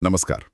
नमस्कार।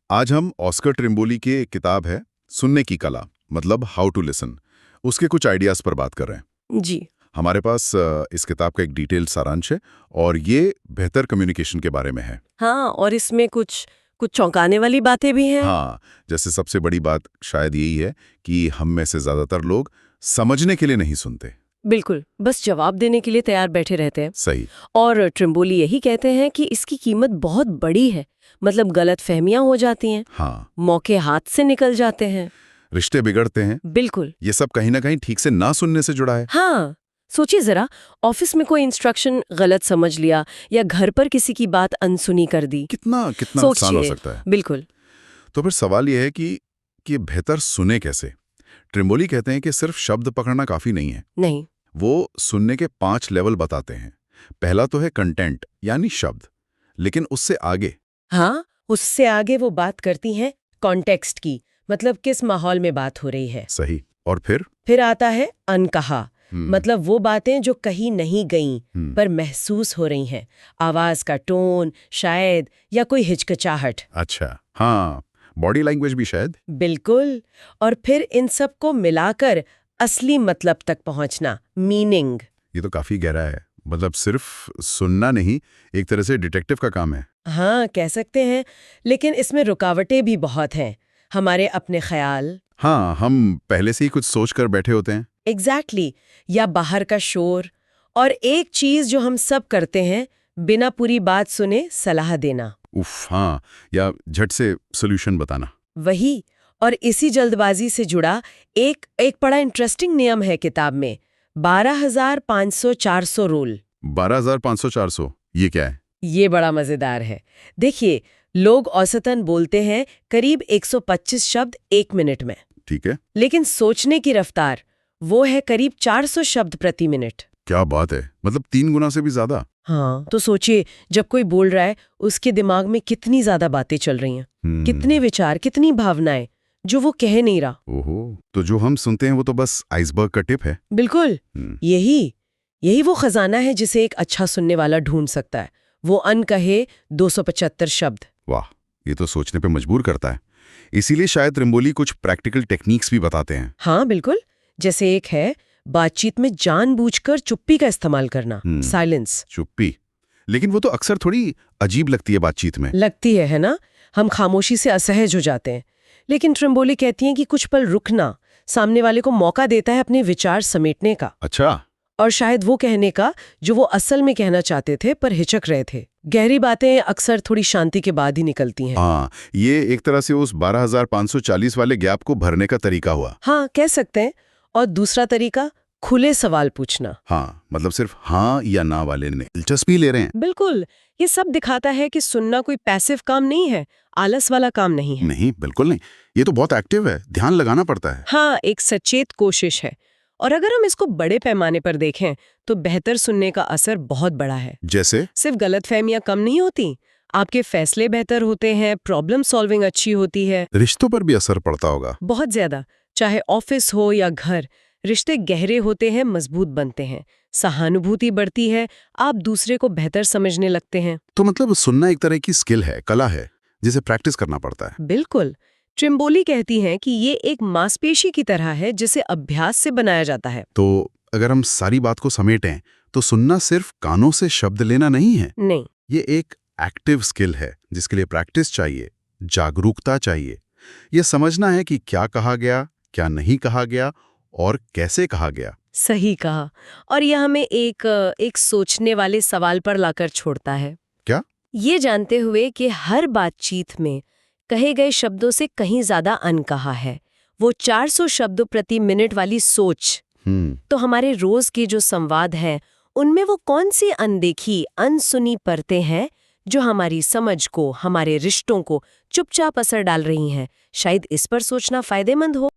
आज हम ऑस्कर ट्रिम्बोली की एक किताब है सुनने की कला, मतलब हाउ टू लिसन, उसके कुछ आइडियाज पर बात कर रहे हैं। जी। हमारे पास इस किताब का एक डिटेल सारांश है और ये बेहतर कम्युनिकेशन के बारे में है। हाँ, और इसमें कुछ कुछ चौंकाने वाली बातें भी हैं। हाँ, जैसे सबसे बड़ी बात शायद यही है कि हम में से ज्यादातर लोग समझने के लिए नहीं सुनते। बिल्कुल, बस जवाब देने के लिए तैयार बैठे रहते हैं। सही। और ट्रिम्बोली यही कहते हैं कि इसकी कीमत बहुत बड़ी है, मतलब गलत फहमियां हो जाती हैं, हाँ, मौके हाथ से निकल जाते हैं। रिश्ते बिगड़ते हैं। बिल्कुल। ये सब कहीं ना कहीं ठीक से ना सुनने से जुड़ा है। हाँ, सोचिए जरा, ऑफिस में कोई इंस्ट्रक्शन गलत समझ लिया या घर पर किसी की बात अनसुनी कर दी। कितना कितना नुकसान हो सोचिए। सकता है। बिल्कुल। तो फिर सवाल यह है कि बेहतर सुने कैसे। ट्रिम्बोली कहते हैं कि सिर्फ शब्द पकड़ना काफी नहीं है। नहीं। वो सुनने के 5 लेवल बताते हैं। पहला तो है कंटेंट, यानी शब्द, लेकिन उससे आगे। हाँ, उससे आगे वो बात करती हैं कॉन्टेक्स्ट की, मतलब किस माहौल में बात हो रही है। सही। और फिर आता है अनकहा, मतलब वो बातें जो कहीं नहीं गईं हम्म, पर महसूस हो रही हैं, आवाज का टोन शायद, या कोई हिचकिचाहट। अच्छा, हाँ, बॉडी लैंग्वेज भी शायद। बिल्कुल। और फिर इन सब को मिलाकर असली मतलब तक पहुंचना, मीनिंग। ये तो काफी गहरा है, मतलब सिर्फ सुनना नहीं, एक तरह से डिटेक्टिव का काम है। हाँ, कह सकते हैं, लेकिन इसमें रुकावटें भी बहुत हैं। हमारे अपने ख्याल। हाँ, हम पहले से ही कुछ सोच कर बैठे होते हैं। एग्जैक्टली। या बाहर का शोर। और एक चीज जो हम सब करते हैं, बिना पूरी बात सुने सलाह देना। उफ, हाँ, या झट से सोल्यूशन बताना। वही। और इसी जल्दबाजी से जुड़ा एक एक बड़ा इंटरेस्टिंग नियम है किताब में, 12,500-400 रूल। 12,500-400, ये क्या है? ये बड़ा मजेदार है। देखिए, लोग औसतन बोलते हैं करीब 125 शब्द 1 मिनट में, ठीक है। लेकिन सोचने की रफ्तार वो है करीब 400 शब्द प्रति मिनट। क्या बात है, मतलब 3 गुना से भी ज्यादा। हाँ, तो सोचिए, जब कोई बोल रहा है, उसके दिमाग में कितनी ज्यादा बातें चल रही हैं, कितने विचार, कितनी भावनाएं जो वो कह नहीं रहा। ओहो, तो जो हम सुनते हैं वो तो बस आइसबर्ग का टिप है। बिल्कुल। हम्म, यही यही वो खजाना है जिसे एक अच्छा सुनने वाला ढूंढ सकता है, वो अनकहे 275 शब्द। वाह, ये तो सोचने पे मजबूर करता है। इसीलिए शायद त्रिम्बोली कुछ प्रैक्टिकल टेक्निक्स भी बताते हैं। हाँ बिल्कुल। जैसे एक है, बातचीत में जानबूझकर चुप्पी का इस्तेमाल करना, साइलेंस। चुप्पी, लेकिन वो तो अक्सर थोड़ी अजीब लगती है बातचीत में। लगती है ना? हम खामोशी से असहज हो जाते हैं। लेकिन ट्रिम्बोली कहती हैं कि कुछ पल रुकना सामने वाले को मौका देता है अपने विचार समेटने का, अच्छा। और शायद वो कहने का जो वो असल में कहना चाहते थे पर हिचक रहे थे। गहरी बातें अक्सर थोड़ी शांति के बाद ही निकलती हैं। हाँ, ये एक तरह से उस 12,540 वाले गैप को भरने का तरीका हुआ। हाँ, कह सकते हैं। और दूसरा तरीका, खुले सवाल पूछना। हाँ, मतलब सिर्फ हाँ या ना वाले ने दिलचस्पी ले रहे हैं। बिल्कुल। ये सब दिखाता है कि सुनना कोई पैसिव काम नहीं है, आलस वाला काम नहीं है। नहीं, बिल्कुल नहीं, ये तो बहुत एक्टिव है, ध्यान लगाना पड़ता है। हाँ, एक सचेत कोशिश है। और अगर हम इसको बड़े पैमाने पर देखें तो बेहतर सुनने का असर बहुत बड़ा है। जैसे? सिर्फ गलतफहमियां कम नहीं होती, आपके फैसले बेहतर होते हैं, प्रॉब्लम सॉल्विंग अच्छी होती है। रिश्तों पर भी असर पड़ता होगा। बहुत ज्यादा। चाहे ऑफिस हो या घर, रिश्ते गहरे होते हैं, मजबूत बनते हैं, सहानुभूति बढ़ती है, आप दूसरे को बेहतर समझने लगते हैं। तो मतलब सुनना एक तरह की स्किल है, कला है, जिसे प्रैक्टिस करना पड़ता है। बिल्कुल। ट्रिम्बोली कहती हैं कि ये एक मांसपेशी की तरह है जिसे अभ्यास से बनाया जाता है। तो अगर हम सारी बात को समेटें तो सुनना सिर्फ कानों से शब्द लेना नहीं है। नहीं। ये एक एक्टिव स्किल है जिसके लिए प्रैक्टिस चाहिए, जागरूकता चाहिए। ये समझना है कि क्या कहा गया, क्या नहीं कहा गया और कैसे कहा गया। सही कहा। और यह हमें एक सोचने वाले सवाल पर लाकर छोड़ता है। क्या? ये जानते हुए कि हर बातचीत में कहे गए शब्दों से कहीं ज्यादा अनकहा है, वो 400 शब्दों प्रति मिनट वाली सोच। तो हमारे रोज के जो संवाद हैं, उनमें वो कौन सी अनदेखी, अनसुनी परतें हैं जो हमारी समझ को, हमारे रिश्तों को चुपचाप असर डाल रही हैं। शायद इस पर सोचना फायदेमंद हो।